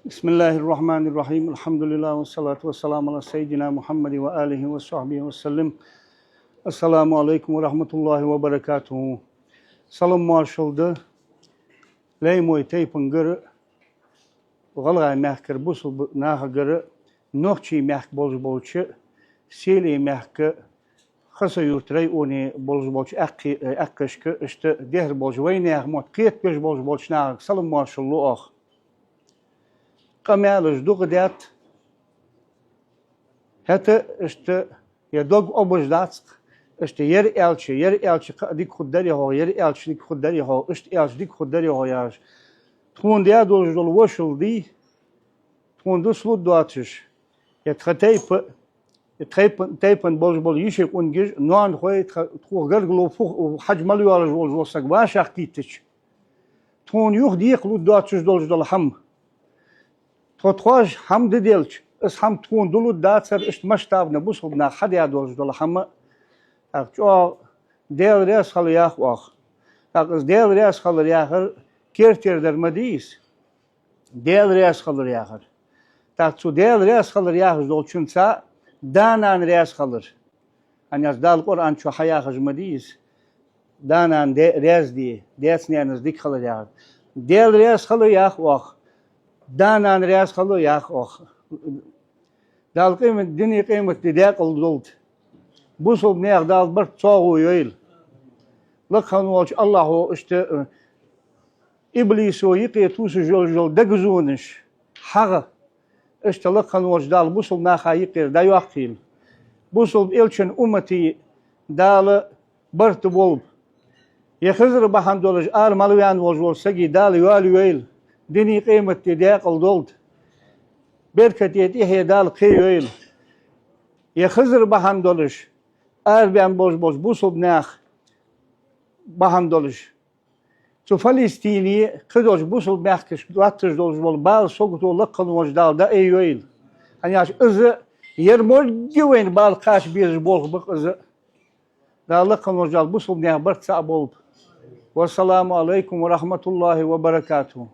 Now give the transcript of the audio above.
Bismillahirrahmanirrahim. Elhamdülillah ve salatu ve selamu ala seyyidina Muhammed ve alihi ve sahbihi ve sellem. Esselamu aleyküm ve rahmetullahi ve berekatuhu. Salam marşaldı. Leymoy teypun gırı. Galgay mehkir busul naha gırı. Nohçi mehk bolj bolçı. Seli mehkı. Xasa yurtray oni bolj bolç akkışkı. İşte dehr bolj veyneh mot. Qiyet göz bolj bolç naha. Salam marşallı ah. Kameraj duqdat. Hatta işte ya dog obojdatsk. İşte yer elçi dik xuddari ho, yer elçi dik xuddari ho, işte elçi dik xuddari ho ya. Tun dia dol jol woshul di. Tun do slud doatış. Ya taypen bol yishik ungij non khoy txugar glo fu hajmal yar jol sak va shaktitich. Tun yuh di xlud doatış dol ham. Totxoj ham dedelç. Es ham tun dolu datser ist mashtabne busubna hadia dol ham. Akço devres halıyak vah. Akız devres halıyak kerterder madis. Devres halıyak. Takçu devres halıyak dolçunsa danan res halır. Anyas dal Kur'an ço hayak madis. Danan de res di. Desniyaniz dik halıyak. Devres halıyak vah. Danan res halıyak vah. Dal kıymet dini kıymet didek oldu. Bu sob ne yağdal bir çoğu yıl. Lakhan olç Allahu işte iblis o yıkı tusu jol degzuniş. Haga işte lakhan olç dal bu sob naha yıkı da yaqtil. Bu sob elçin ummeti dal bart bol. Ya Hızır bahandolaj ar malyan vol sagi dal yal dini kıymet didek oldu. Berkat yeti dal qiyil. Ya Hızır bahandolaj ben boş bu sobnah bahandolış. Şu Falistini kıdoş bu sobnah kış latış dolş bol bal sokutolak kanmış dalda eyil. Hani yaş ızı yer mor güven bal kaş bir bol bak ızı. Dalak kanmış dal bu sobnah bir sa bol. Ve selamu aleyküm ve rahmetullahi ve berekatuhu.